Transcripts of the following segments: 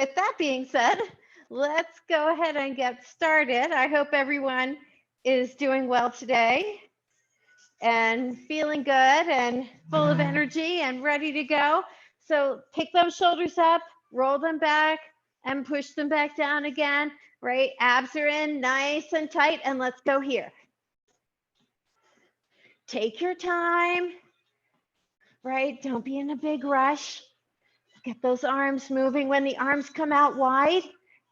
With that being said, let's go ahead and get started. I hope everyone is doing well today and feeling good and full of energy and ready to go. So pick those shoulders up, roll them back, and push them back down again, right? Abs are in nice and tight, and let's go here. Take your time, right? Don't be in a big rush. Get those arms moving. When the arms come out wide,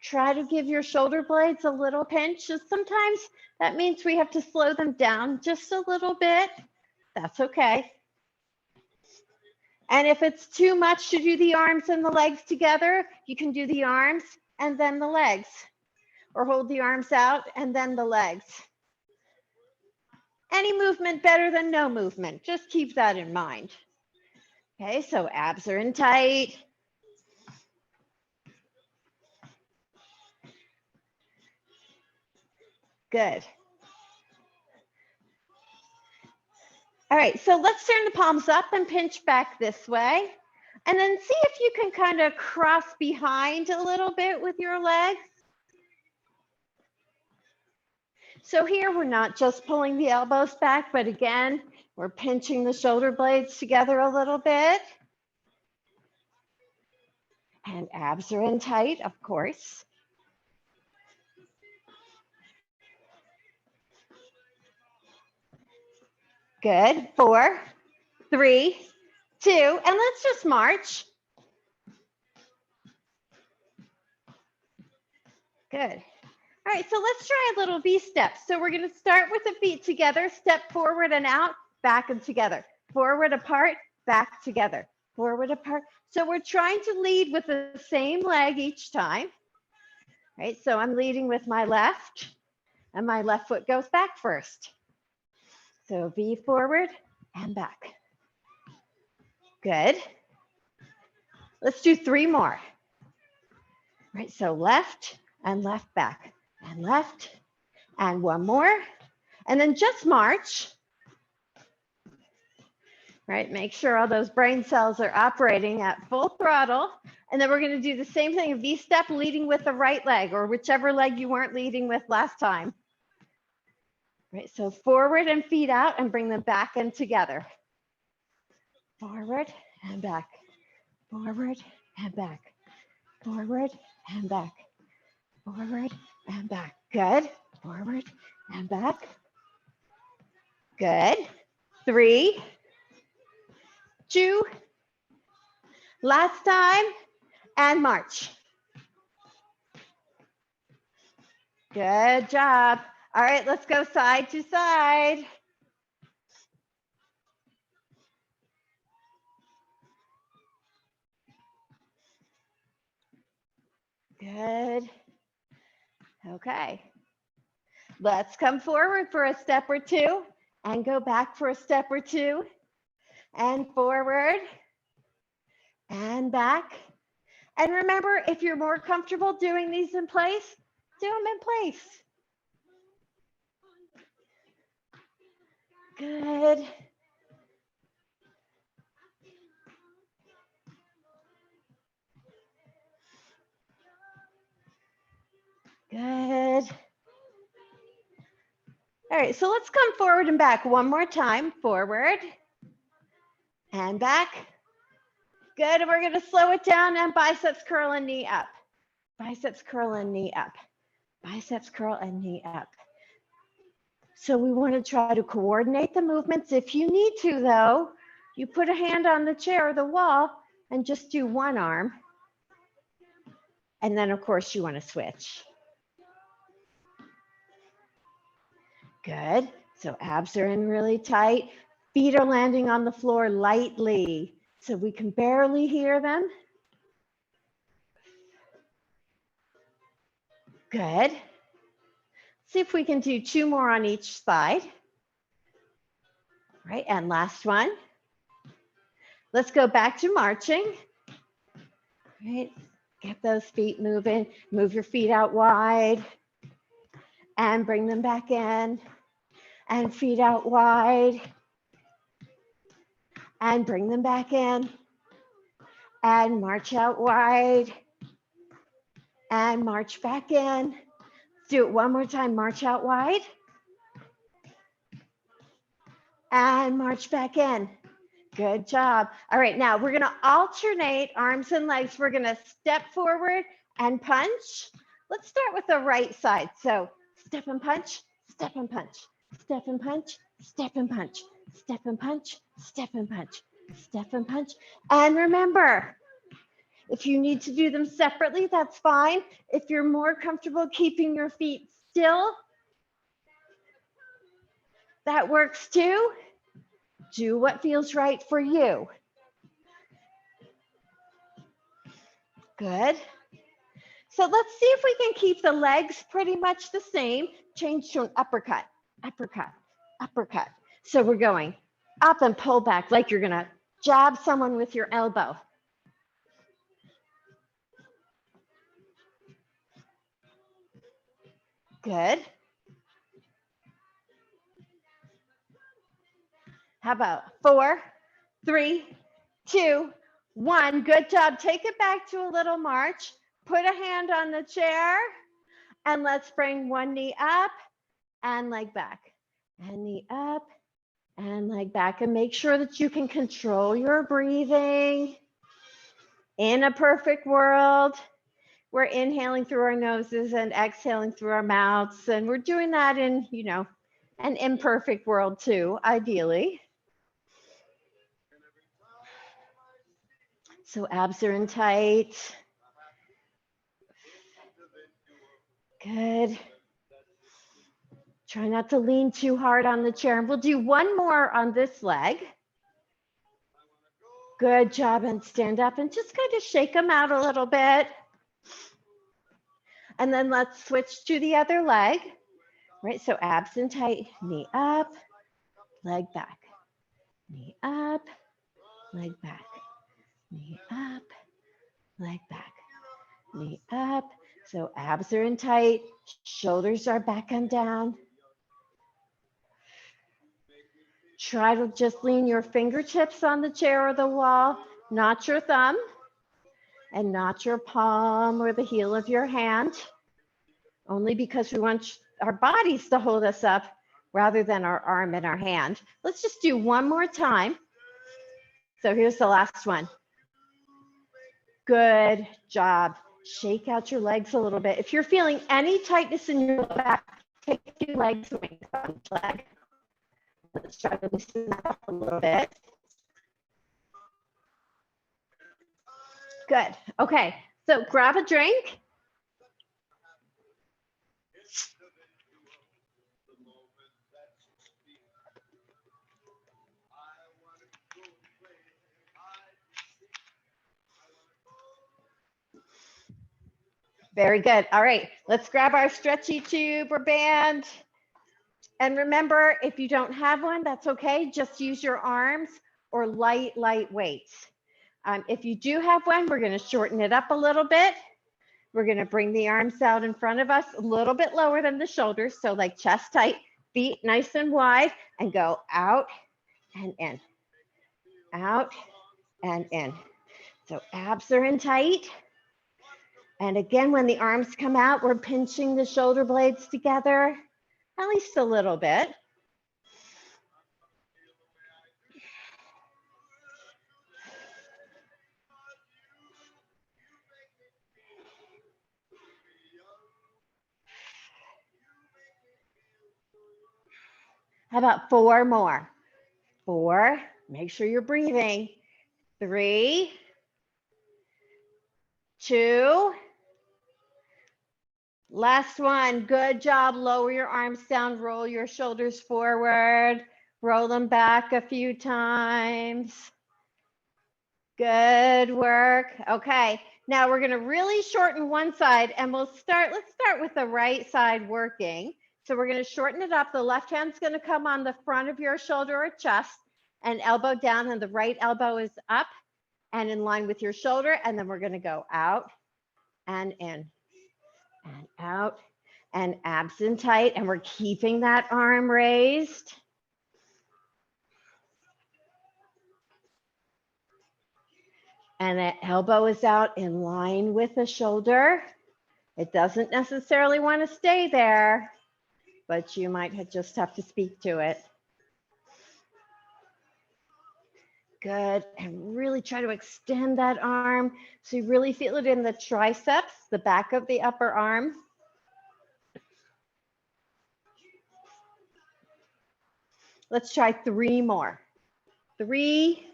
try to give your shoulder blades a little pinch. Sometimes that means we have to slow them down just a little bit. That's okay. And if it's too much to do the arms and the legs together, you can do the arms and then the legs, or hold the arms out and then the legs. Any movement better than no movement. Just keep that in mind. Okay, so abs are in tight. Good. All right, so let's turn the palms up and pinch back this way. And then see if you can kind of cross behind a little bit with your legs. So here we're not just pulling the elbows back, but again, we're pinching the shoulder blades together a little bit. And abs are in tight, of course. Good. 4, 3, 2, and let's just march. Good. All right, so let's try a little V-step. So we're going to start with the feet together, step forward and out, back and together. Forward apart, back together. Forward apart. So we're trying to lead with the same leg each time. Right, so I'm leading with my left, and my left foot goes back first. So V forward and back. Good. Let's do 3 more. Right, so left and left back, and left, and 1 more. And then just march. Right, make sure all those brain cells are operating at full throttle. And then we're going to do the same thing, a V-step, leading with the right leg, or whichever leg you weren't leading with last time. Right, so forward and feet out, and bring them back in together. Forward and back, forward and back, forward and back, forward and back. Good. Forward and back. Good. 3, 2, last time, and march. Good job. All right, let's go side to side. Good. Okay. Let's come forward for a step or 2 and go back for a step or 2 and forward and back. And remember, if you're more comfortable doing these in place, do them in place. Good. Good. All right, so let's come forward and back one more time. Forward and back. Good, and we're gonna slow it down and biceps curl and knee up. Biceps curl and knee up. Biceps curl and knee up. So we want to try to coordinate the movements. If you need to, though, you put a hand on the chair or the wall and just do one arm. And then, of course, you want to switch. Good. So abs are in really tight. Feet are landing on the floor lightly, so we can barely hear them. Good. See if we can do 2 more on each side. Right, and last one. Let's go back to marching. Right, get those feet moving. Move your feet out wide and bring them back in. And feet out wide and bring them back in. And march out wide and march back in. Let's do it one more time. March out wide and march back in. Good job. All right, now we're going to alternate arms and legs. We're going to step forward and punch. Let's start with the right side. So step and punch, step and punch, step and punch, step and punch, step and punch, step and punch, step and punch. And remember, if you need to do them separately, that's fine. If you're more comfortable keeping your feet still, that works too. Do what feels right for you. Good. So let's see if we can keep the legs pretty much the same. Change to an uppercut, uppercut, uppercut. So we're going up and pull back like you're gonna jab someone with your elbow. Good. How about 4, 3, 2, 1. Good job. Take it back to a little march. Put a hand on the chair and let's bring one knee up and leg back and knee up and leg back, and make sure that you can control your breathing. In a perfect world, we're inhaling through our noses and exhaling through our mouths, and we're doing that in, an imperfect world too, ideally. So abs are in tight. Good. Try not to lean too hard on the chair. And we'll do one more on this leg. Good job. And stand up and just kind of shake them out a little bit. And then let's switch to the other leg. Right, so abs in tight, knee up, leg back, knee up, leg back, knee up, leg back, knee up. So abs are in tight, shoulders are back and down. Try to just lean your fingertips on the chair or the wall, not your thumb, and not your palm or the heel of your hand, only because we want our bodies to hold us up rather than our arm and our hand. Let's just do one more time. So here's the last one. Good job. Shake out your legs a little bit. If you're feeling any tightness in your back, take your legs away from each leg. Let's try to loosen that up a little bit. Good. Okay. So grab a drink. Very good. All right. Let's grab our stretchy tube or band. And remember, if you don't have one, that's okay. Just use your arms or light weights. If you do have one, we're going to shorten it up a little bit. We're going to bring the arms out in front of us a little bit lower than the shoulders. So like chest tight, feet nice and wide, and go out and in, out and in. So abs are in tight. And again, when the arms come out, we're pinching the shoulder blades together, at least a little bit. How about 4 more? 4, make sure you're breathing. 3, 2, last one. Good job. Lower your arms down, roll your shoulders forward, roll them back a few times. Good work. Okay, now we're gonna really shorten one side and let's start with the right side working. So we're gonna shorten it up. The left hand's gonna come on the front of your shoulder or chest and elbow down, and the right elbow is up and in line with your shoulder. And then we're gonna go out and in and out and abs in tight. And we're keeping that arm raised. And the elbow is out in line with the shoulder. It doesn't necessarily want to stay there, but you might just have to speak to it. Good. And really try to extend that arm so you really feel it in the triceps, the back of the upper arm. Let's try 3 more. 3.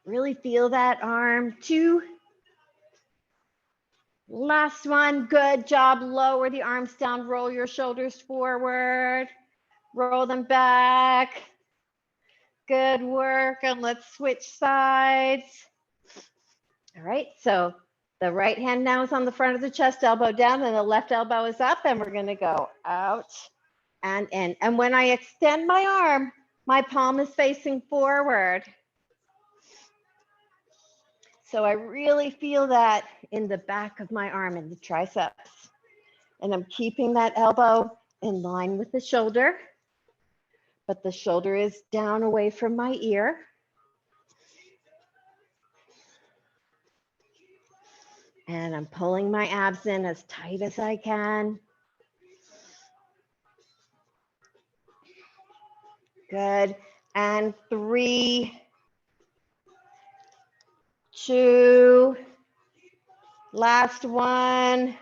Really feel that arm. 2. Last one. Good job. Lower the arms down. Roll your shoulders forward. Roll them back. Good work. And let's switch sides. All right. So the right hand now is on the front of the chest, elbow down, and the left elbow is up. And we're going to go out and in. And when I extend my arm, my palm is facing forward. So I really feel that in the back of my arm, in the triceps. And I'm keeping that elbow in line with the shoulder, but the shoulder is down away from my ear. And I'm pulling my abs in as tight as I can. Good. And 3, 2, last one.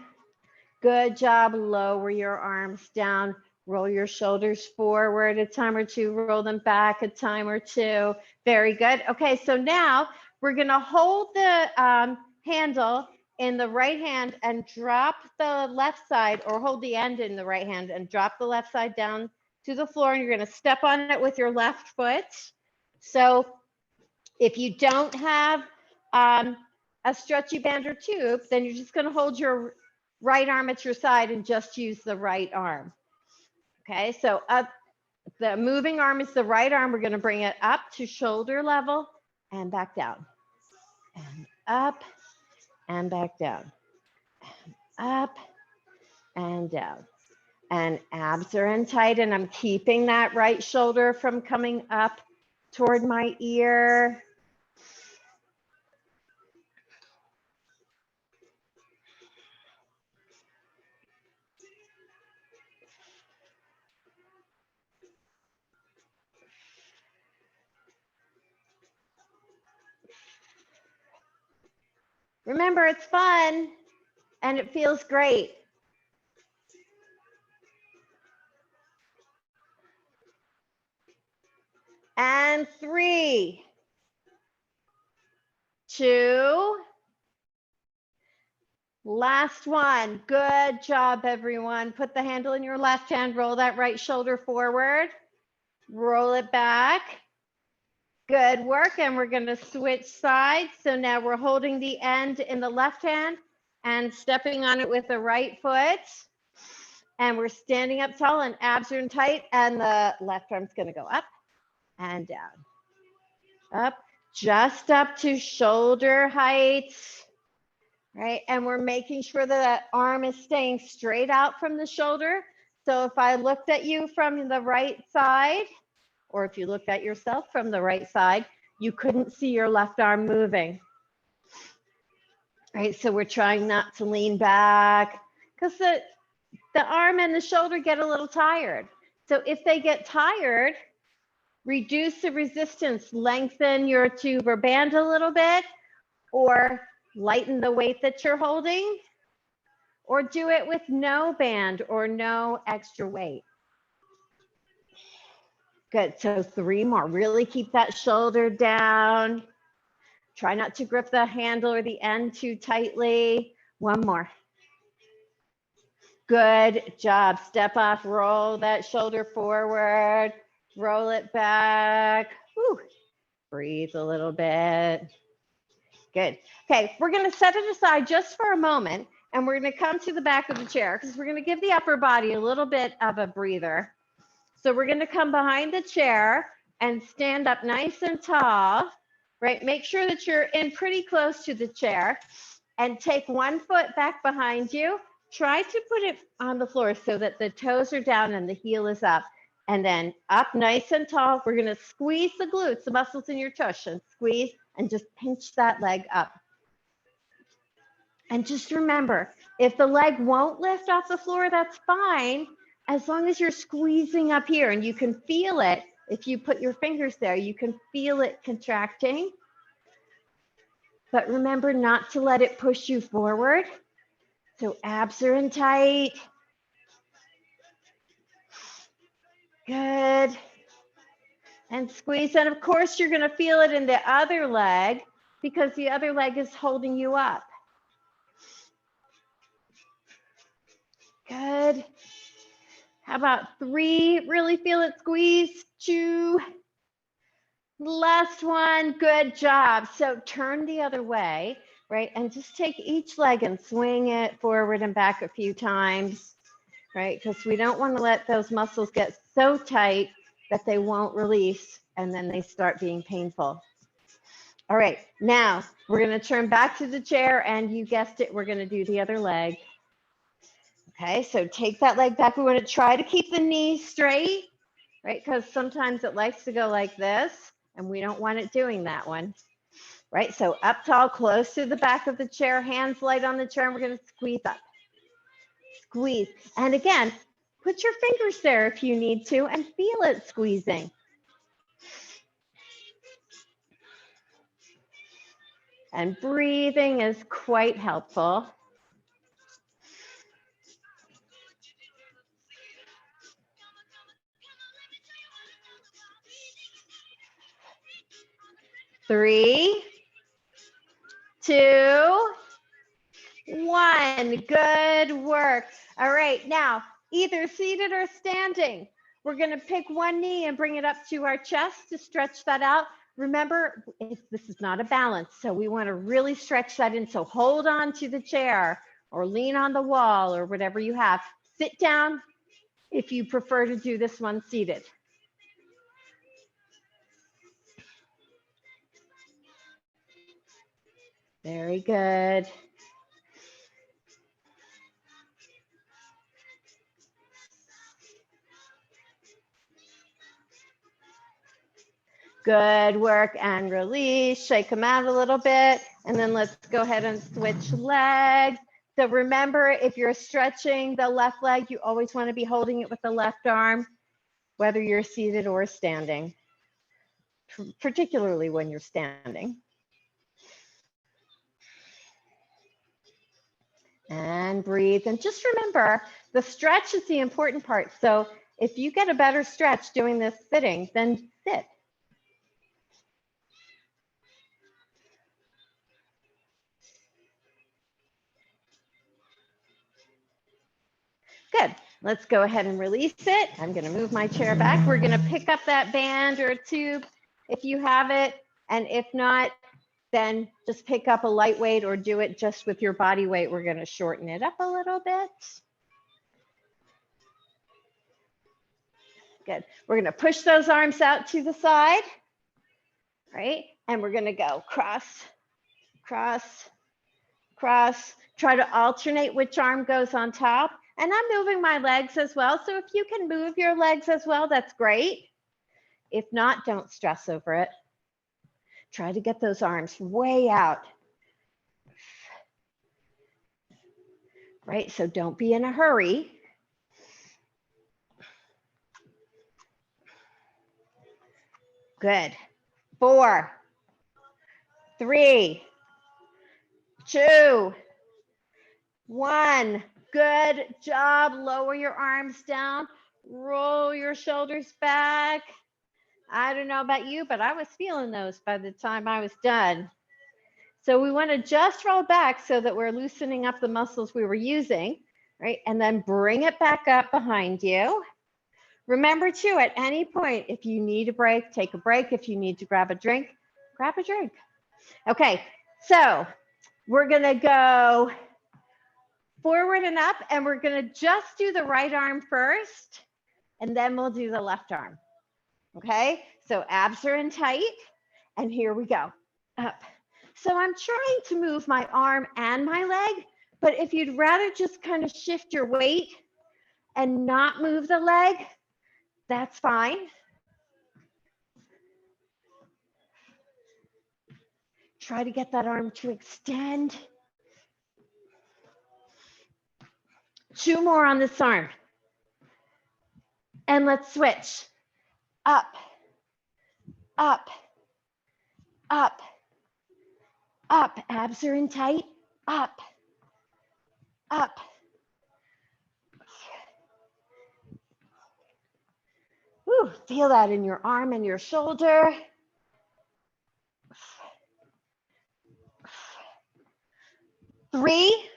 Good job. Lower your arms down. Roll your shoulders forward a time or 2. Roll them back a time or 2. Very good. Okay, so now we're going to hold the handle in the right hand and drop the left side, or hold the end in the right hand and drop the left side down to the floor. And you're going to step on it with your left foot. So if you don't have a stretchy band or tube, then you're just going to hold your right arm at your side and just use the right arm. Okay, so the moving arm is the right arm. We're going to bring it up to shoulder level and back down. And up and back down. And up and down. And abs are in tight, and I'm keeping that right shoulder from coming up toward my ear. Remember, it's fun and it feels great. And 3, 2, last one. Good job, everyone. Put the handle in your left hand, roll that right shoulder forward, roll it back. Good work. And we're going to switch sides. So now we're holding the end in the left hand and stepping on it with the right foot. And we're standing up tall and abs are in tight, and the left arm's going to go up and down. Up, just up to shoulder height, right? And we're making sure that arm is staying straight out from the shoulder. So if I looked at you from the right side, or if you looked at yourself from the right side, you couldn't see your left arm moving. Right, so we're trying not to lean back because the arm and the shoulder get a little tired. So if they get tired, reduce the resistance, lengthen your tube or band a little bit, or lighten the weight that you're holding, or do it with no band or no extra weight. Good, so 3 more. Really keep that shoulder down. Try not to grip the handle or the end too tightly. 1 more. Good job. Step off, roll that shoulder forward, roll it back. Whew. Breathe a little bit. Good. Okay, we're going to set it aside just for a moment, and we're going to come to the back of the chair because we're going to give the upper body a little bit of a breather. So we're going to come behind the chair and stand up nice and tall, right? Make sure that you're in pretty close to the chair, and take 1 foot back behind you. Try to put it on the floor so that the toes are down and the heel is up. And then up nice and tall. We're going to squeeze the glutes, the muscles in your tush, and squeeze and just pinch that leg up. And just remember, if the leg won't lift off the floor, that's fine, as long as you're squeezing up here and you can feel it. If you put your fingers there, you can feel it contracting. But remember not to let it push you forward. So abs are in tight. Good. And squeeze. And of course, you're going to feel it in the other leg because the other leg is holding you up. Good. How about 3? Really feel it squeeze. 2. Last one. Good job. So turn the other way, right? And just take each leg and swing it forward and back a few times, right? Because we don't want to let those muscles get so tight that they won't release and then they start being painful. All right, now we're going to turn back to the chair and you guessed it, we're going to do the other leg. Okay, so take that leg back. We want to try to keep the knee straight, right? Because sometimes it likes to go like this and we don't want it doing that one, right? So up tall, close to the back of the chair, hands light on the chair, and we're going to squeeze up. Squeeze. And again, put your fingers there if you need to and feel it squeezing. And breathing is quite helpful. Three, 2, 1. Good work. All right, now either seated or standing. We're going to pick one knee and bring it up to our chest to stretch that out. Remember, this is not a balance, so we want to really stretch that in. So hold on to the chair or lean on the wall or whatever you have. Sit down if you prefer to do this one seated. Very good. Good work, and release. Shake them out a little bit. And then let's go ahead and switch legs. So remember, if you're stretching the left leg, you always want to be holding it with the left arm, whether you're seated or standing, particularly when you're standing. And breathe. And just remember, the stretch is the important part. So if you get a better stretch doing this sitting, then sit. Good. Let's go ahead and release it. I'm going to move my chair back. We're going to pick up that band or a tube if you have it. And if not, then just pick up a lightweight or do it just with your body weight. We're going to shorten it up a little bit. Good. We're going to push those arms out to the side, right? And we're going to go cross, cross, cross. Try to alternate which arm goes on top. And I'm moving my legs as well. So if you can move your legs as well, that's great. If not, don't stress over it. Try to get those arms way out. Right? So don't be in a hurry. Good. 4, 3, 2, 1. Good job. Lower your arms down. Roll your shoulders back. I don't know about you, but I was feeling those by the time I was done. So we want to just roll back so that we're loosening up the muscles we were using, right? And then bring it back up behind you. Remember too, at any point, if you need a break, take a break. If you need to grab a drink, grab a drink. Okay, so we're going to go forward and up, and we're going to just do the right arm first, and then we'll do the left arm. Okay, so abs are in tight, and here we go, up. So I'm trying to move my arm and my leg, but if you'd rather just kind of shift your weight and not move the leg, that's fine. Try to get that arm to extend. 2 more on this arm. And let's switch. Up, up, up, up. Abs are in tight. Up, up. Woo, feel that in your arm and your shoulder. 3,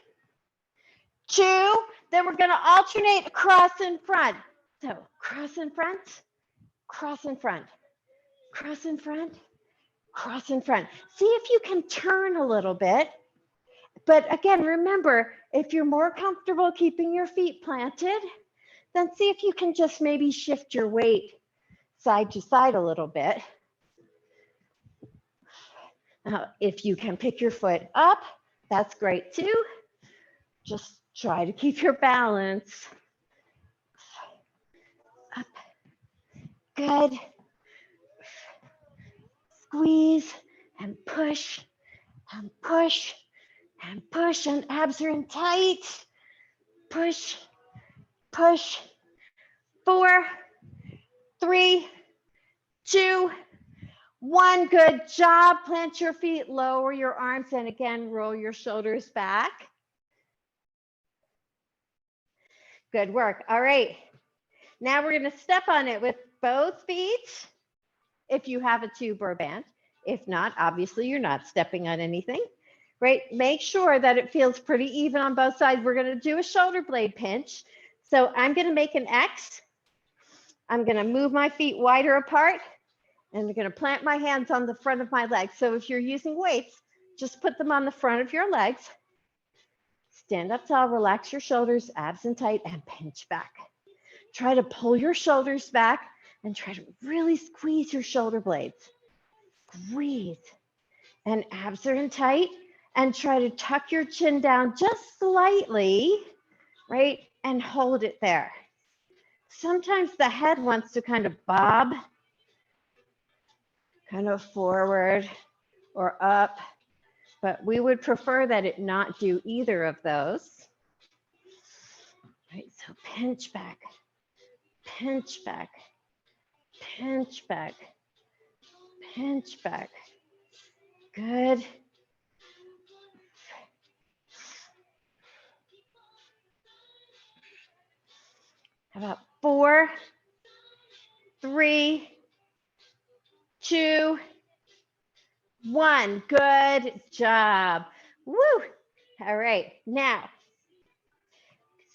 2, then we're going to alternate across in front. So cross in front, cross in front, cross in front, cross in front. See if you can turn a little bit. But again, remember, if you're more comfortable keeping your feet planted, then see if you can just maybe shift your weight side to side a little bit. If you can pick your foot up, that's great too. Just try to keep your balance. Up. Good. Squeeze and push and push and push, and abs are in tight. Push, push. 4, 3, 2, 1. Good job. Plant your feet, lower your arms, and again, roll your shoulders back. Good work. All right. Now we're going to step on it with both feet if you have a tube or a band. If not, obviously you're not stepping on anything, right? Make sure that it feels pretty even on both sides. We're going to do a shoulder blade pinch. So I'm going to make an X. I'm going to move my feet wider apart, and I'm going to plant my hands on the front of my legs. So if you're using weights, just put them on the front of your legs. Stand up tall, relax your shoulders, abs in tight, and pinch back. Try to pull your shoulders back and try to really squeeze your shoulder blades. Squeeze. And abs are in tight, and try to tuck your chin down just slightly, right? And hold it there. Sometimes the head wants to kind of bob, kind of forward or up, but we would prefer that it not do either of those. Right, so pinch back, pinch back, pinch back, pinch back. Good. How about 4, 3, 2, 1. Good job. Woo. All right. Now,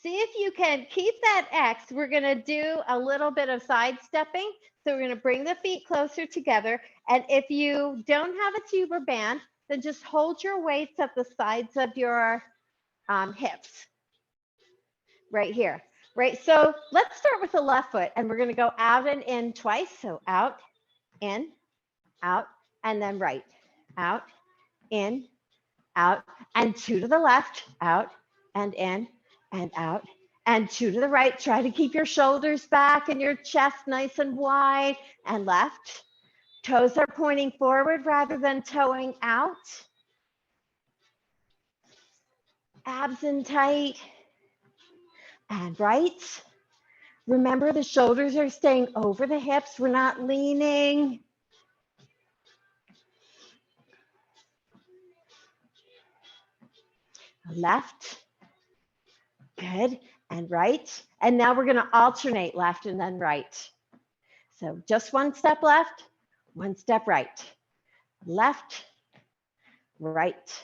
see if you can keep that X. We're going to do a little bit of side stepping. So we're going to bring the feet closer together. And if you don't have a tube or band, then just hold your weights at the sides of your hips right here. Right. So let's start with the left foot, and we're going to go out and in twice. So out, in, out, and then right. Out, in, out, and 2 to the left, out, and in, and out, and 2 to the right. Try to keep your shoulders back and your chest nice and wide, and left. Toes are pointing forward rather than toeing out. Abs in tight. And right. Remember, the shoulders are staying over the hips. We're not leaning. Left. Good. And right. And now we're going to alternate left and then right. So just 1 step left, 1 step right. Left, right.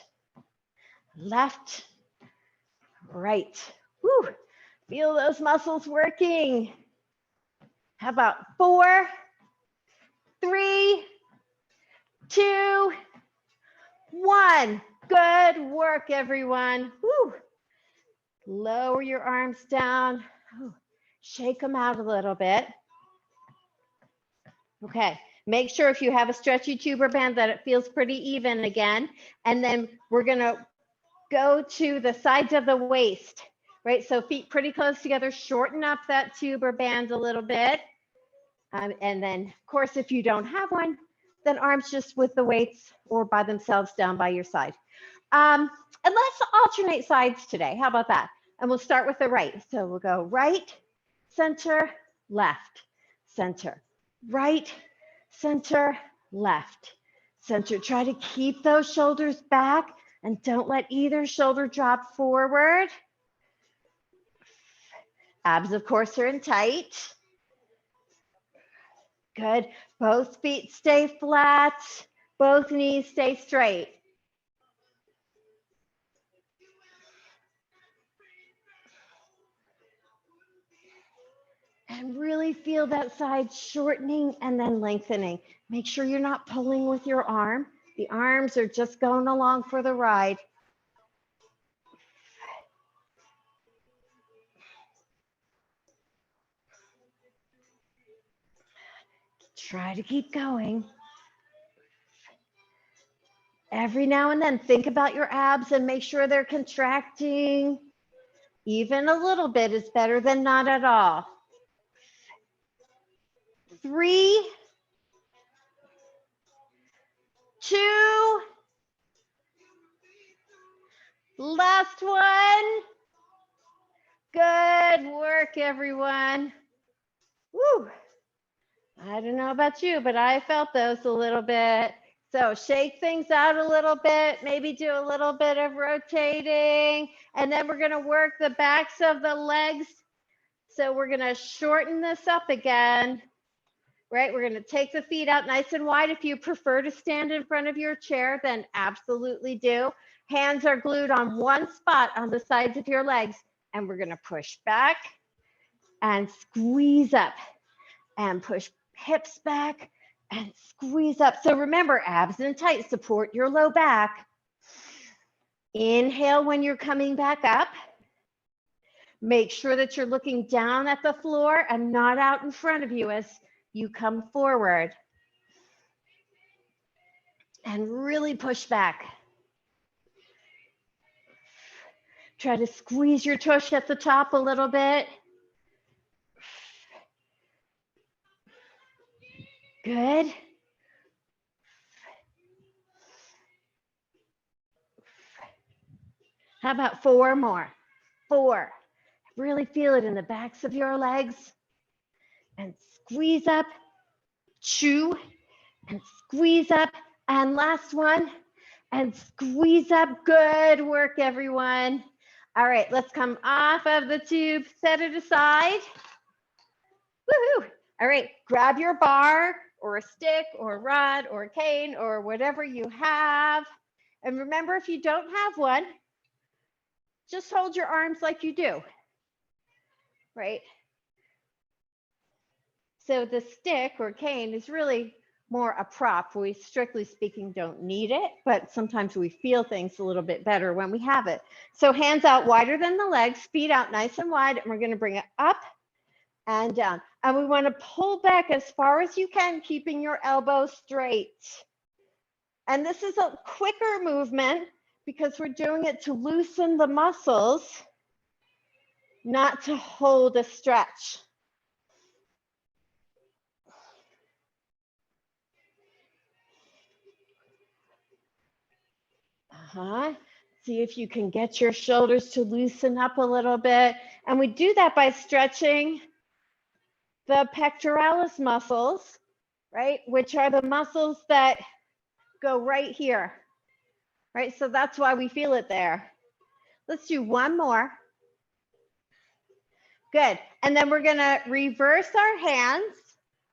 Left, right. Woo. Feel those muscles working. How about 4, 3, 2, 1. Good work, everyone. Woo. Lower your arms down. Woo. Shake them out a little bit. Okay. Make sure if you have a stretchy tube or band that it feels pretty even again. And then we're going to go to the sides of the waist. Right, so feet pretty close together, shorten up that tube or band a little bit. And then, of course, if you don't have one, then arms just with the weights or by themselves down by your side. And let's alternate sides today. How about that? And we'll start with the right. So we'll go right, center, left, center, right, center, left, center. Try to keep those shoulders back and don't let either shoulder drop forward. Abs, of course, are in tight. Good. Both feet stay flat. Both knees stay straight. And really feel that side shortening and then lengthening. Make sure you're not pulling with your arm. The arms are just going along for the ride. Try to keep going. Every now and then, think about your abs and make sure they're contracting. Even a little bit is better than not at all. 3, 2, last one. Good work, everyone. Woo. I don't know about you, but I felt those a little bit. So shake things out a little bit, maybe do a little bit of rotating, and then we're going to work the backs of the legs. So we're going to shorten this up again, right? We're going to take the feet out nice and wide. If you prefer to stand in front of your chair, then absolutely do. Hands are glued on one spot on the sides of your legs, and we're going to push back and squeeze up and push hips back and squeeze up. So remember, abs in tight, support your low back. Inhale when you're coming back up. Make sure that you're looking down at the floor and not out in front of you as you come forward. And really push back. Try to squeeze your tush at the top a little bit. Good. How about 4 more? 4. Really feel it in the backs of your legs. And squeeze up, chew, and squeeze up. And last one, and squeeze up. Good work, everyone. All right, let's come off of the tube, set it aside. Woohoo! All right, grab your bar or a stick or a rod or a cane or whatever you have. And remember, if you don't have one, just hold your arms like you do, right? So the stick or cane is really more a prop. We, strictly speaking, don't need it, but sometimes we feel things a little bit better when we have it. So hands out wider than the legs, feet out nice and wide, and we're going to bring it up and down. And we want to pull back as far as you can, keeping your elbows straight. And this is a quicker movement because we're doing it to loosen the muscles, not to hold a stretch. See if you can get your shoulders to loosen up a little bit. And we do that by stretching the pectoralis muscles, right? Which are the muscles that go right here, right? So that's why we feel it there. Let's do one more. Good. And then we're going to reverse our hands,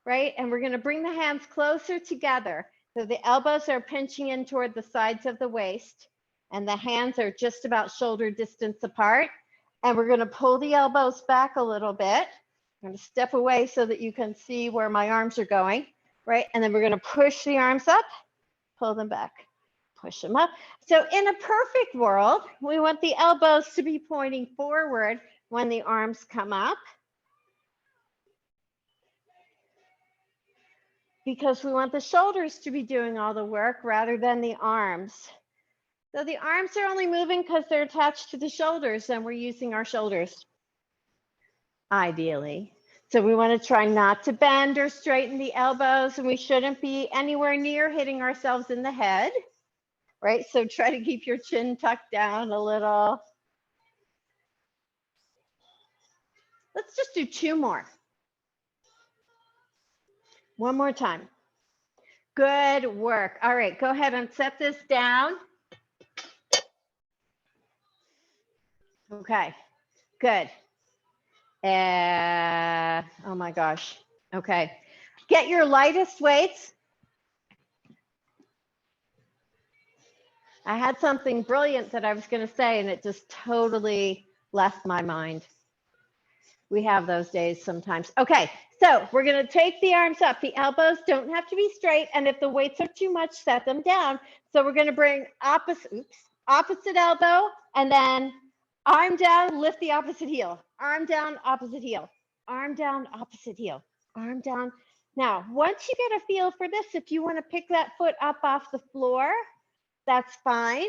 right? And we're going to bring the hands closer together. So the elbows are pinching in toward the sides of the waist, and the hands are just about shoulder distance apart. And we're going to pull the elbows back a little bit. I'm going to step away so that you can see where my arms are going, right? And then we're going to push the arms up, pull them back, push them up. So in a perfect world, we want the elbows to be pointing forward when the arms come up, because we want the shoulders to be doing all the work rather than the arms. So the arms are only moving because they're attached to the shoulders and we're using our shoulders, ideally. So we want to try not to bend or straighten the elbows, and we shouldn't be anywhere near hitting ourselves in the head, right? So try to keep your chin tucked down a little. Let's just do 2 more. One more time. Good work. All right, go ahead and set this down. Okay, good. Oh my gosh. Okay, get your lightest weights. I had something brilliant that I was going to say, and it just totally left my mind. We have those days sometimes. Okay, so we're going to take the arms up. The elbows don't have to be straight, and if the weights are too much, set them down. So we're going to bring opposite elbow, and then arm down, lift the opposite heel. Arm down, opposite heel. Arm down, opposite heel. Arm down. Now, once you get a feel for this, if you want to pick that foot up off the floor, that's fine.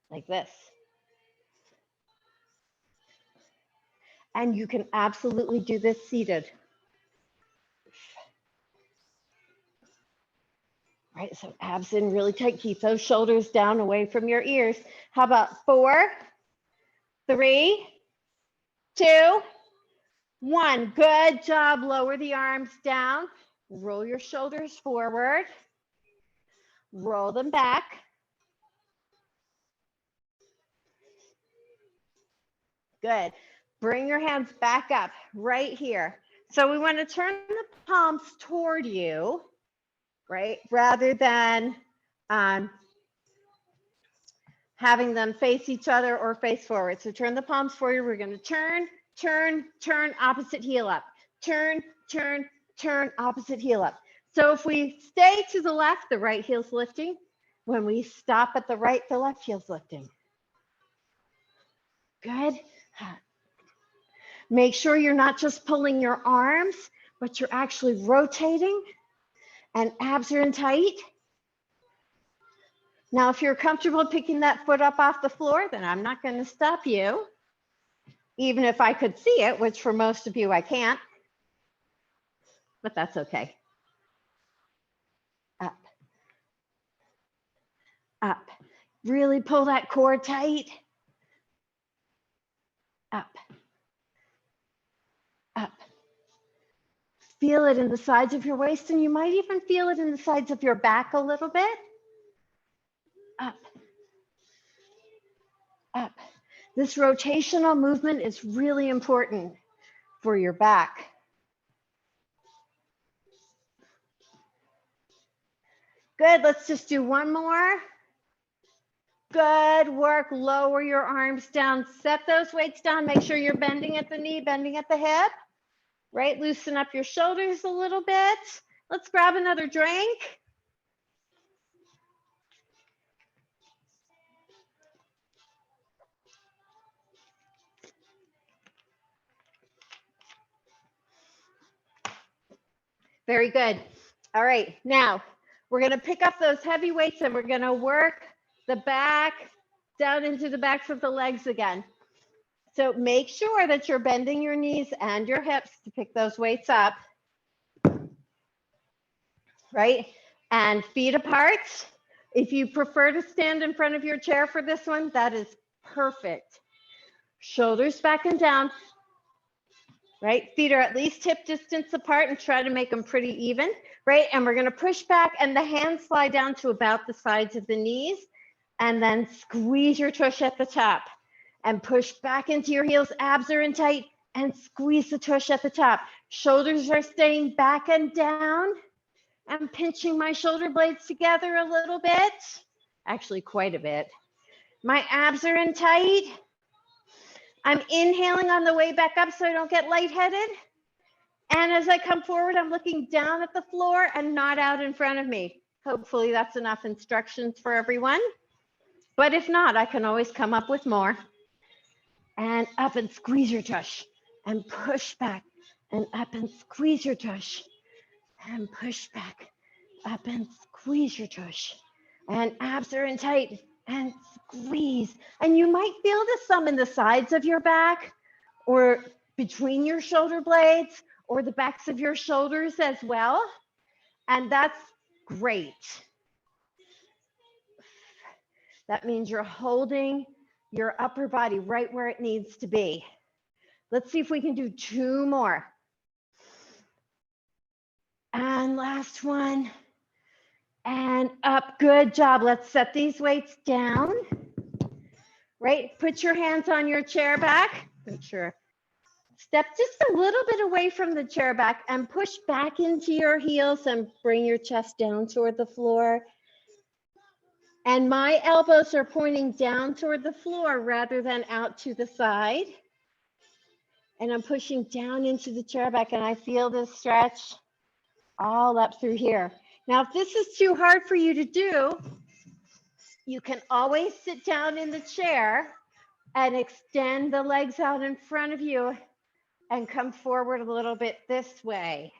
Like this. And you can absolutely do this seated. Right, so abs in really tight. Keep those shoulders down away from your ears. How about 4, 3, 2, 1. Good job. Lower the arms down. Roll your shoulders forward. Roll them back. Good. Bring your hands back up right here. So we want to turn the palms toward you, right? Rather than having them face each other or face forward. So turn the palms forward. We're going to turn, turn, turn, opposite heel up. Turn, turn, turn, opposite heel up. So if we stay to the left, the right heel's lifting. When we stop at the right, the left heel's lifting. Good. Make sure you're not just pulling your arms, but you're actually rotating and abs are in tight. Now, if you're comfortable picking that foot up off the floor, then I'm not going to stop you, even if I could see it, which for most of you I can't, but that's okay. Up, up. Really pull that core tight. Up, up. Feel it in the sides of your waist, and you might even feel it in the sides of your back a little bit. Up, up. This rotational movement is really important for your back. Good, let's just do one more. Good work, lower your arms down, set those weights down, make sure you're bending at the knee, bending at the hip, right? Loosen up your shoulders a little bit. Let's grab another drink. Very good. All right, now we're gonna pick up those heavy weights and we're gonna work the back down into the backs of the legs again. So make sure that you're bending your knees and your hips to pick those weights up, right? And feet apart. If you prefer to stand in front of your chair for this one, that is perfect. Shoulders back and down, right? Feet are at least hip distance apart and try to make them pretty even, right? And we're gonna push back and the hands slide down to about the sides of the knees and then squeeze your tush at the top and push back into your heels. Abs are in tight and squeeze the tush at the top. Shoulders are staying back and down. I'm pinching my shoulder blades together a little bit, actually quite a bit. My abs are in tight. I'm inhaling on the way back up so I don't get lightheaded. And as I come forward, I'm looking down at the floor and not out in front of me. Hopefully that's enough instructions for everyone. But if not, I can always come up with more. And up and squeeze your tush and push back and up and squeeze your tush and push back, up and squeeze your tush. And abs are in tight and squeeze. And you might feel this some in the sides of your back or between your shoulder blades or the backs of your shoulders as well. And that's Great. That means you're holding your upper body right where it needs to be. Let's see if we can do 2 more. And last one. And up. Good job. Let's set these weights down. Right? Put your hands on your chair back. Make sure. Step just a little bit away from the chair back and push back into your heels and bring your chest down toward the floor. And my elbows are pointing down toward the floor rather than out to the side. And I'm pushing down into the chair back, and I feel this stretch all up through here. Now, if this is too hard for you to do, you can always sit down in the chair and extend the legs out in front of you and come forward a little bit this way.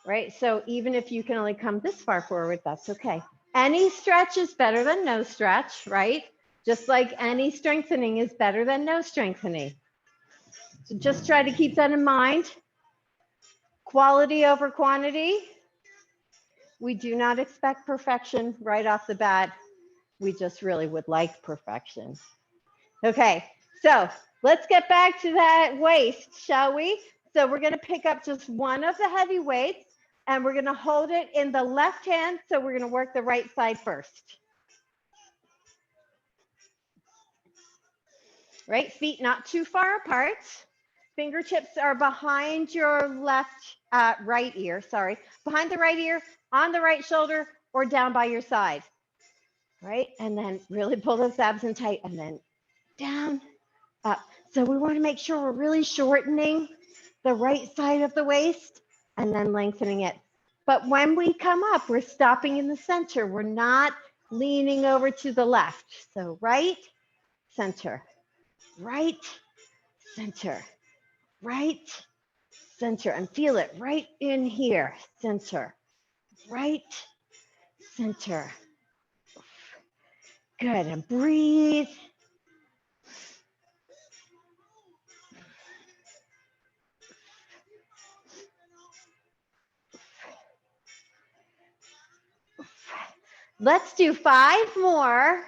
Right? So even if you can only come this far forward, that's okay. Any stretch is better than no stretch, right? Just like any strengthening is better than no strengthening. So just try to keep that in mind. Quality over quantity. We do not expect perfection right off the bat. We just really would like perfection. Okay, so let's get back to that waist, shall we? So we're going to pick up just one of the heavy weights, and we're going to hold it in the left hand. So we're going to work the right side first. Right, feet not too far apart. Fingertips are behind your right ear, behind the right ear, on the right shoulder, or down by your side. Right, and then really pull those abs in tight, and then down, up. So we want to make sure we're really shortening the right side of the waist and then lengthening it. But when we come up, we're stopping in the center. We're not leaning over to the left. So right, center, right, center, right, center, and feel it right in here. Center, right, center. Good, and breathe. Let's do 5 more.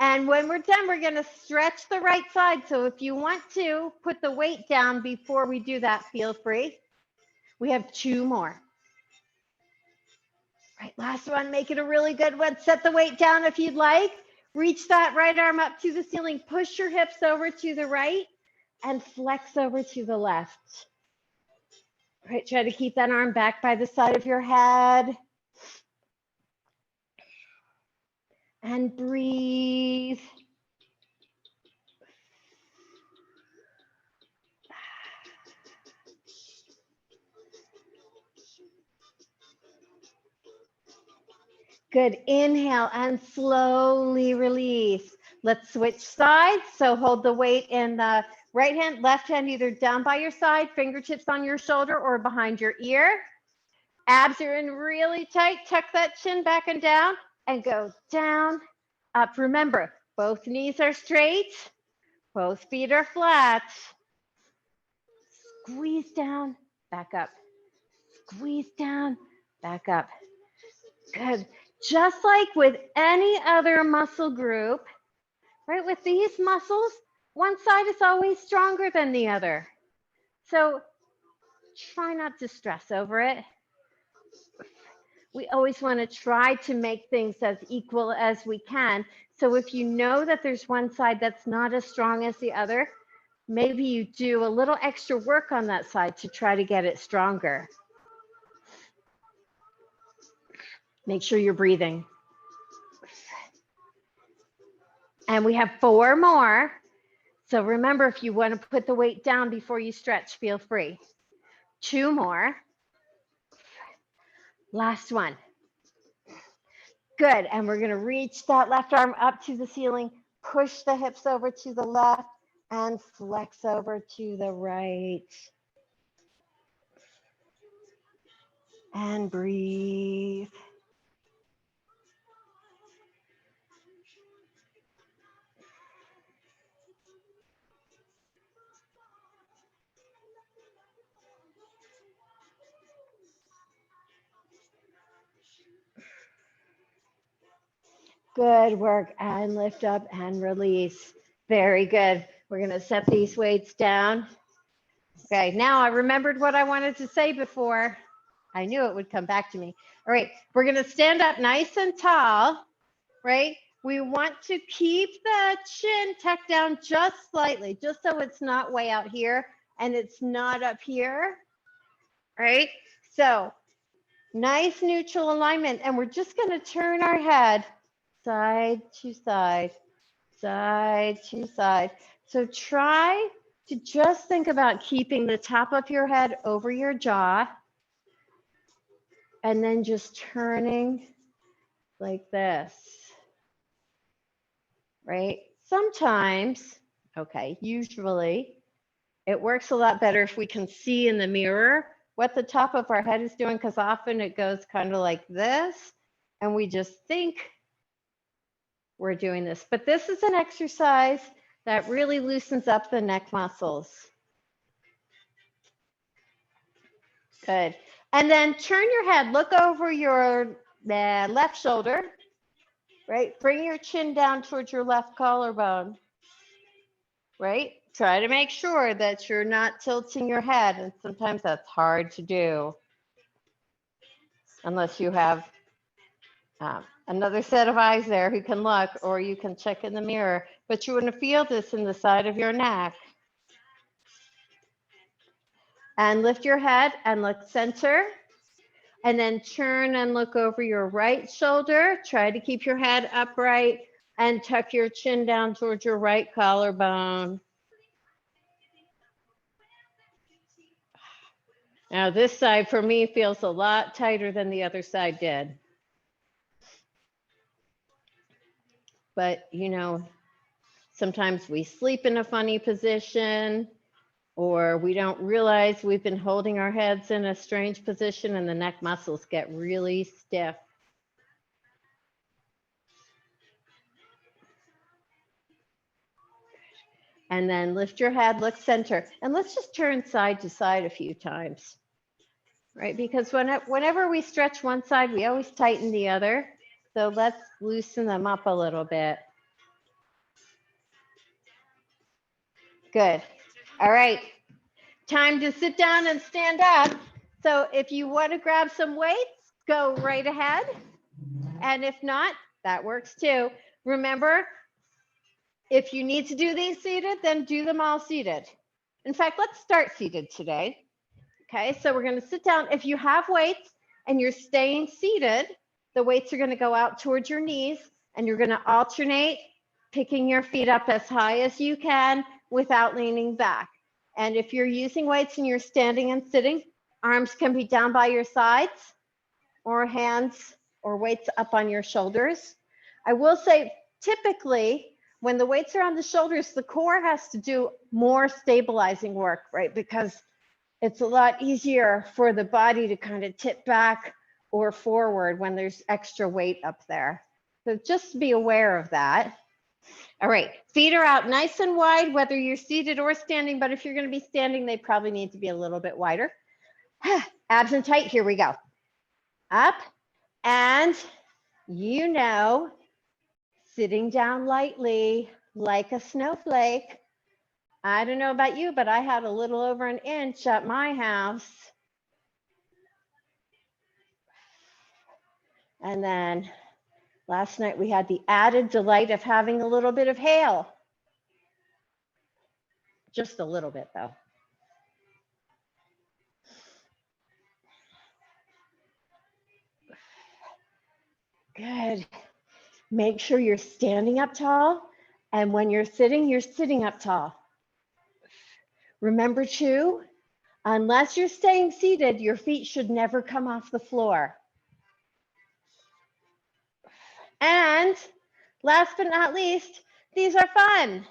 And when we're done, we're going to stretch the right side. So if you want to put the weight down before we do that, feel free. We have 2 more. Right, last one, make it a really good one. Set the weight down if you'd like. Reach that right arm up to the ceiling. Push your hips over to the right and flex over to the left. Right, try to keep that arm back by the side of your head. And breathe. Good, inhale and slowly release. Let's switch sides. So hold the weight in the right hand, left hand, either down by your side, fingertips on your shoulder or behind your ear. Abs are in really tight. Tuck that chin back and down and go down, up. Remember, both knees are straight, both feet are flat. Squeeze down, back up. Squeeze down, back up. Good. Just like with any other muscle group, right? With these muscles, one side is always stronger than the other. So try not to stress over it. We always want to try to make things as equal as we can. So if you know that there's one side that's not as strong as the other, maybe you do a little extra work on that side to try to get it stronger. Make sure you're breathing. And we have 4 more. So remember, if you want to put the weight down before you stretch, feel free. 2 more. Last one. Good. And we're going to reach that left arm up to the ceiling, push the hips over to the left, and flex over to the right. And breathe. Good work. And lift up and release. Very good. We're going to set these weights down. Okay, now I remembered what I wanted to say before. I knew it would come back to me. All right, we're going to stand up nice and tall, right? We want to keep the chin tucked down just slightly, just so it's not way out here and it's not up here, right? So nice neutral alignment, and we're just going to turn our head side to side, side to side. So try to just think about keeping the top of your head over your jaw and then just turning like this, right? Sometimes, okay, usually it works a lot better if we can see in the mirror what the top of our head is doing, because often it goes kind of like this and we just think we're doing this. But this is an exercise that really loosens up the neck muscles. Good. And then turn your head, look over your left shoulder, right? Bring your chin down towards your left collarbone, right? Try to make sure that you're not tilting your head. And sometimes that's hard to do unless you have another set of eyes there who can look, or you can check in the mirror. But you want to feel this in the side of your neck. And lift your head and look center. And then turn and look over your right shoulder. Try to keep your head upright and tuck your chin down towards your right collarbone. Now this side for me feels a lot tighter than the other side did. But you know, sometimes we sleep in a funny position, or we don't realize we've been holding our heads in a strange position and the neck muscles get really stiff. And then lift your head, look center, and let's just turn side to side a few times, right? Because whenever we stretch one side, we always tighten the other. So let's loosen them up a little bit. Good. All right. Time to sit down and stand up. So if you want to grab some weights, go right ahead. And if not, that works too. Remember, if you need to do these seated, then do them all seated. In fact, let's start seated today. Okay, so we're going to sit down. If you have weights and you're staying seated, the weights are going to go out towards your knees, and you're going to alternate picking your feet up as high as you can without leaning back. And if you're using weights and you're standing and sitting, arms can be down by your sides, or hands or weights up on your shoulders. I will say, typically, when the weights are on the shoulders, the core has to do more stabilizing work, right? Because it's a lot easier for the body to kind of tip back or forward when there's extra weight up there. So just be aware of that. All right, feet are out nice and wide, whether you're seated or standing, but if you're going to be standing, they probably need to be a little bit wider. Abs and tight, here we go. Up, and you know, sitting down lightly like a snowflake. I don't know about you, but I had a little over an inch at my house. And then last night we had the added delight of having a little bit of hail. Just a little bit though. Good. Make sure you're standing up tall. And when you're sitting up tall. Remember too, unless you're staying seated, your feet should never come off the floor. And last but not least, these are fun.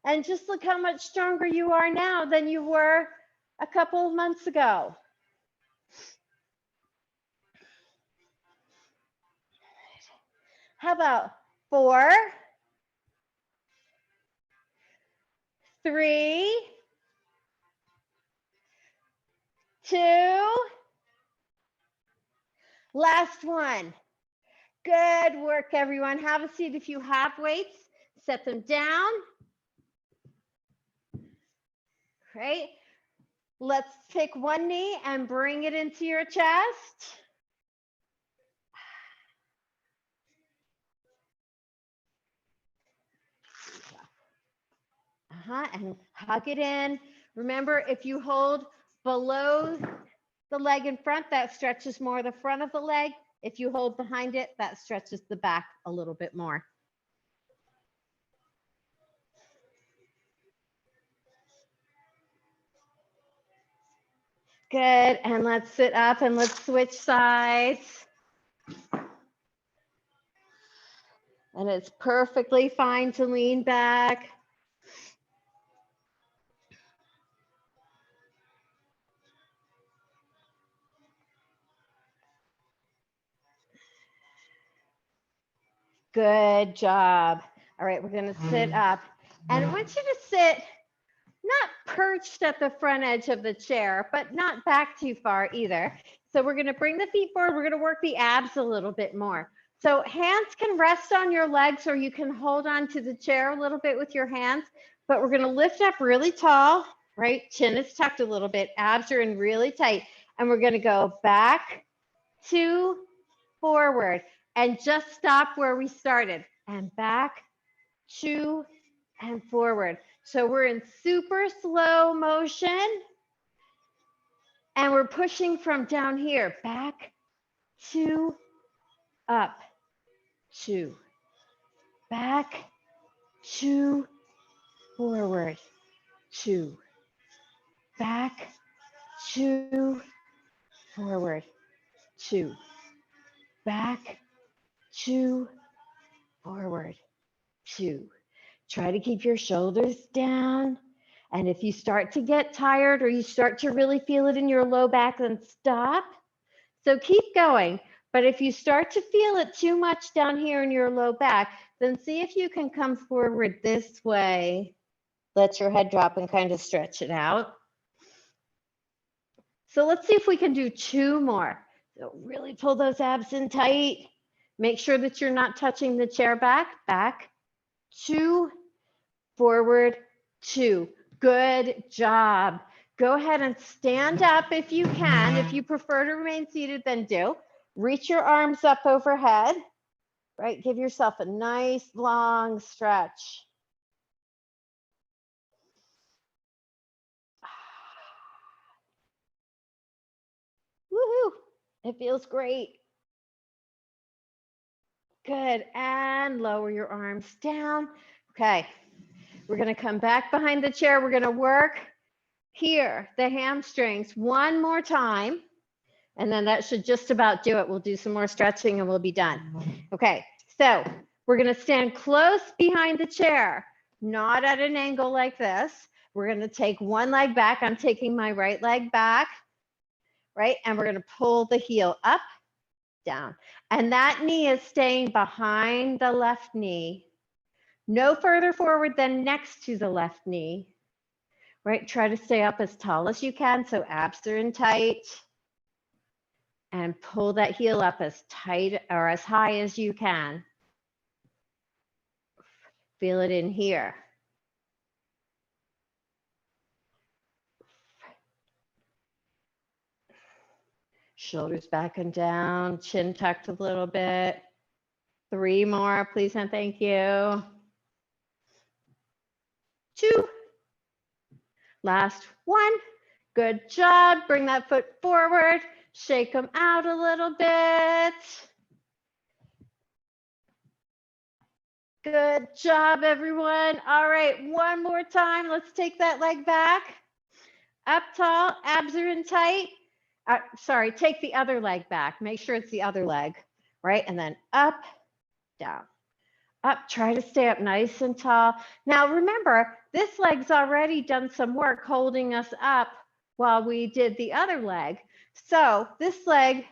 And just look how much stronger you are now than you were a couple of months ago. How about 4, 3, 2, Last one. Good work, everyone. Have a seat if you have weights. Set them down. Great. Let's take one knee and bring it into your chest. And hug it in. Remember, if you hold below the leg in front, that stretches more the front of the leg. If you hold behind it, that stretches the back a little bit more. Good, and let's sit up and let's switch sides. And it's perfectly fine to lean back. Good job. All right, we're gonna sit up. And I want you to sit not perched at the front edge of the chair, but not back too far either. So we're gonna bring the feet forward. We're gonna work the abs a little bit more. So hands can rest on your legs or you can hold on to the chair a little bit with your hands, but we're gonna lift up really tall, right? Chin is tucked a little bit, abs are in really tight. And we're gonna go back to forward and just stop where we started and back to and forward. So we're in super slow motion and we're pushing from down here, back, two, up, two, back, two, forward, two, back, two, forward, two, back, two, forward, two. Try to keep your shoulders down. And if you start to get tired or you start to really feel it in your low back, then stop. So keep going. But if you start to feel it too much down here in your low back, then see if you can come forward this way. Let your head drop and kind of stretch it out. So let's see if we can do two more. So really pull those abs in tight. Make sure that you're not touching the chair back, two, forward, two. Good job. Go ahead and stand up if you can. If you prefer to remain seated, then do. Reach your arms up overhead, right? Give yourself a nice long stretch. Woohoo! It feels great. Good, and lower your arms down. Okay, we're gonna come back behind the chair. We're gonna work here, the hamstrings, one more time. And then that should just about do it. We'll do some more stretching and we'll be done. Okay, so we're gonna stand close behind the chair, not at an angle like this. We're gonna take one leg back. I'm taking my right leg back, right? And we're gonna pull the heel up, down. And that knee is staying behind the left knee. No further forward than next to the left knee, right? Try to stay up as tall as you can so abs are in tight. And pull that heel up as tight or as high as you can. Feel it in here. Shoulders back and down, chin tucked a little bit. Three more, please and thank you. Two. Last one. Good job. Bring that foot forward. Shake them out a little bit. Good job, everyone. All right, one more time. Let's take that leg back. Up tall, abs are in tight. Sorry, take the other leg back. Make sure it's the other leg, right? And then up, down, up. Try to stay up nice and tall. Now, remember, this leg's already done some work holding us up while we did the other leg. So this leg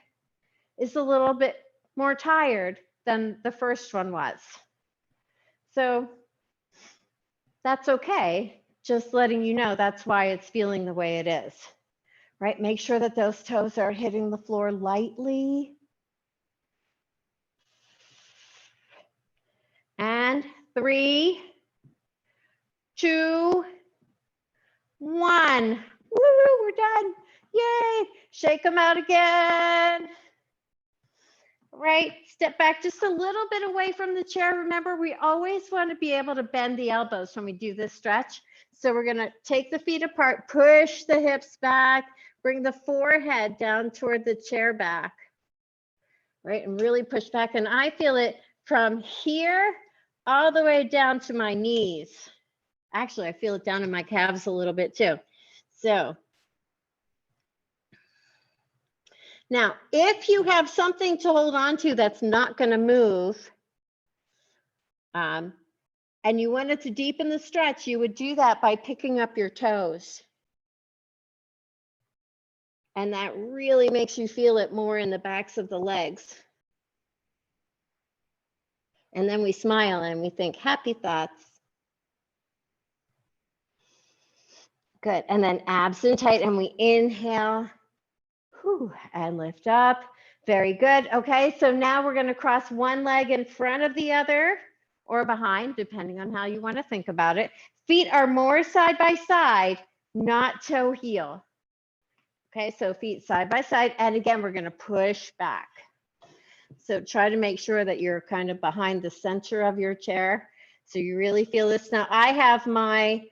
is a little bit more tired than the first one was. So that's okay. Just letting you know that's why it's feeling the way it is, right? Make sure that those toes are hitting the floor lightly. And 3, 2, 1. Woo, we're done. Yay. Shake them out again. Right. Step back just a little bit away from the chair. Remember, we always want to be able to bend the elbows when we do this stretch. So we're going to take the feet apart, push the hips back, bring the forehead down toward the chair back. Right. And really push back. And I feel it from here all the way down to my knees. Actually, I feel it down in my calves a little bit too. So now, if you have something to hold on to that's not going to move, and you wanted to deepen the stretch, you would do that by picking up your toes. And that really makes you feel it more in the backs of the legs. And then we smile and we think happy thoughts. Good. And then abs in tight, and we inhale. Whew, and lift up. Very good. Okay, so now we're going to cross one leg in front of the other or behind, depending on how you want to think about it. Feet are more side by side, not toe heel. Okay, so feet side by side. And again, we're going to push back. So try to make sure that you're kind of behind the center of your chair. So you really feel this. Now I have my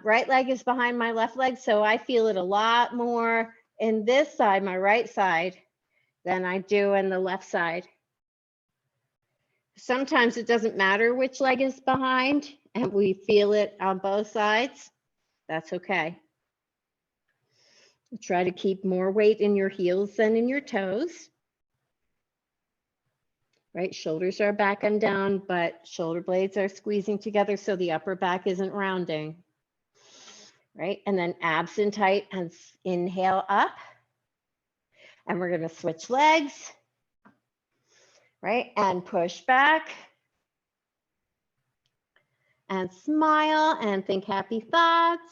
right leg is behind my left leg, so I feel it a lot more in this side, my right side, than I do in the left side. Sometimes it doesn't matter which leg is behind and we feel it on both sides. That's okay. Try to keep more weight in your heels than in your toes. Right, shoulders are back and down, but shoulder blades are squeezing together so the upper back isn't rounding. Right, and then abs in tight and inhale up. And we're going to switch legs, right? And push back. And smile and think happy thoughts.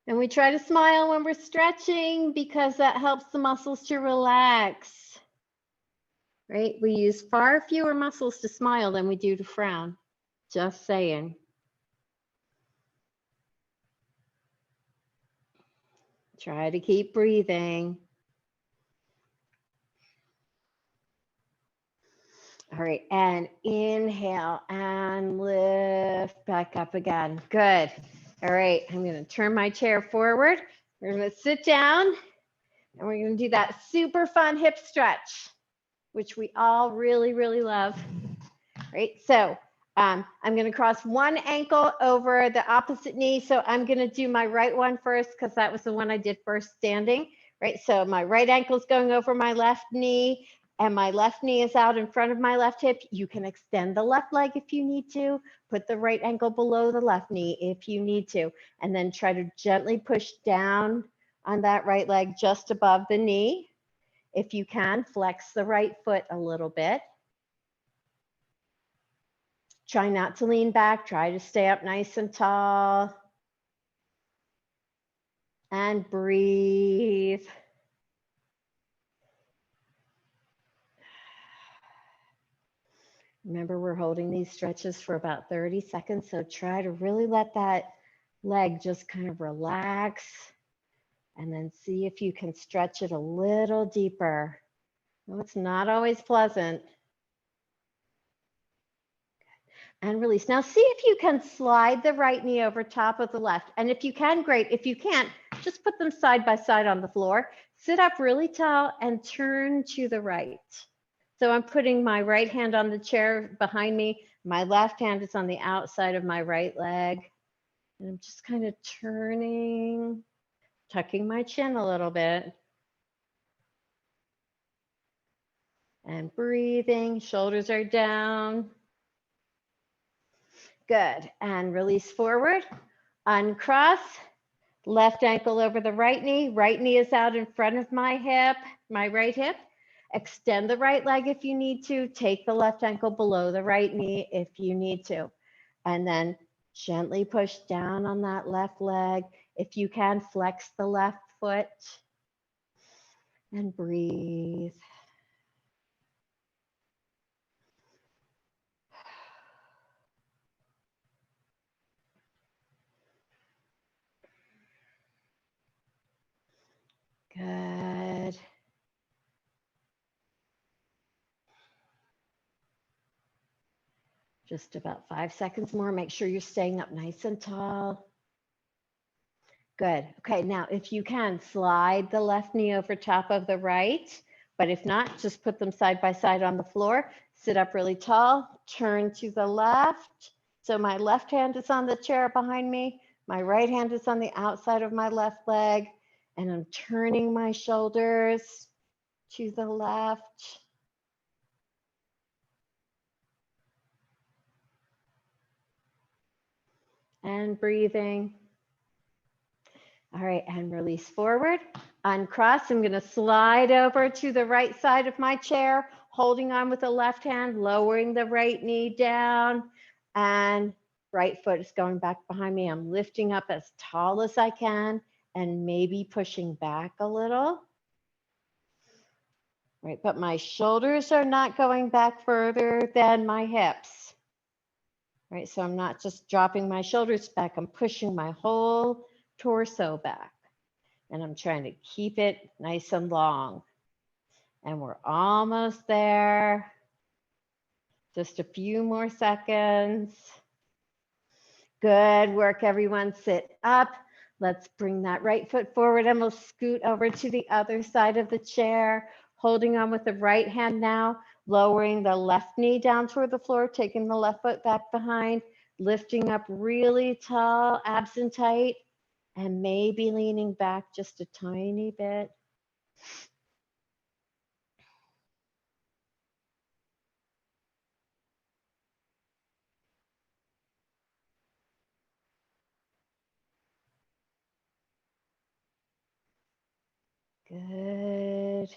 And we try to smile when we're stretching because that helps the muscles to relax, right? We use far fewer muscles to smile than we do to frown. Just saying. Try to keep breathing. All right, and inhale and lift back up again. Good. All right, I'm going to turn my chair forward. We're going to sit down and we're going to do that super fun hip stretch, which we all really, really love. Right, so I'm going to cross one ankle over the opposite knee. So I'm going to do my right one first because that was the one I did first standing. Right, so my right ankle is going over my left knee. And my left knee is out in front of my left hip. You can extend the left leg if you need to. Put the right ankle below the left knee if you need to. And then try to gently push down on that right leg just above the knee. If you can, flex the right foot a little bit. Try not to lean back. Try to stay up nice and tall. And breathe. Remember, we're holding these stretches for about 30 seconds, so try to really let that leg just kind of relax and then see if you can stretch it a little deeper. No, it's not always pleasant. And release. Now see if you can slide the right knee over top of the left. And if you can, great. If you can't, just put them side by side on the floor. Sit up really tall and turn to the right. So I'm putting my right hand on the chair behind me. My left hand is on the outside of my right leg. And I'm just kind of turning, tucking my chin a little bit. And breathing, shoulders are down. Good, and release forward. Uncross, left ankle over the right knee is out in front of my hip, my right hip. Extend the right leg if you need to. Take the left ankle below the right knee if you need to. And then gently push down on that left leg. If you can, flex the left foot. And breathe. Just about 5 seconds more. Make sure you're staying up nice and tall. Good. Okay, now if you can, slide the left knee over top of the right, but if not, just put them side by side on the floor. Sit up really tall, turn to the left. So my left hand is on the chair behind me. My right hand is on the outside of my left leg, and I'm turning my shoulders to the left. And breathing. All right, and release forward. Uncross, I'm gonna slide over to the right side of my chair, holding on with the left hand, lowering the right knee down, and right foot is going back behind me. I'm lifting up as tall as I can and maybe pushing back a little. Right, but my shoulders are not going back further than my hips. Right, so I'm not just dropping my shoulders back, I'm pushing my whole torso back. And I'm trying to keep it nice and long. And we're almost there. Just a few more seconds. Good work, everyone. Sit up. Let's bring that right foot forward and we'll scoot over to the other side of the chair, holding on with the right hand now, lowering the left knee down toward the floor, taking the left foot back behind, lifting up really tall, abs and tight, and maybe leaning back just a tiny bit. Good.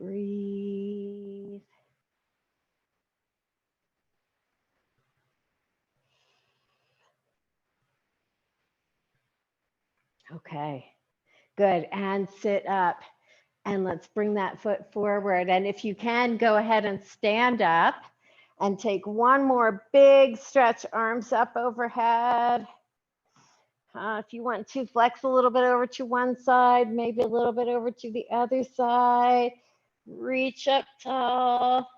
Breathe. Okay, good. And sit up. And let's bring that foot forward. And if you can, go ahead and stand up and take one more big stretch, arms up overhead. If you want to flex a little bit over to one side, maybe a little bit over to the other side. Reach up tall.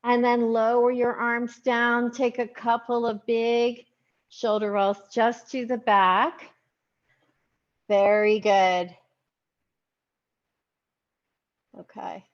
And then lower your arms down. Take a couple of big shoulder rolls just to the back. Very good. Okay.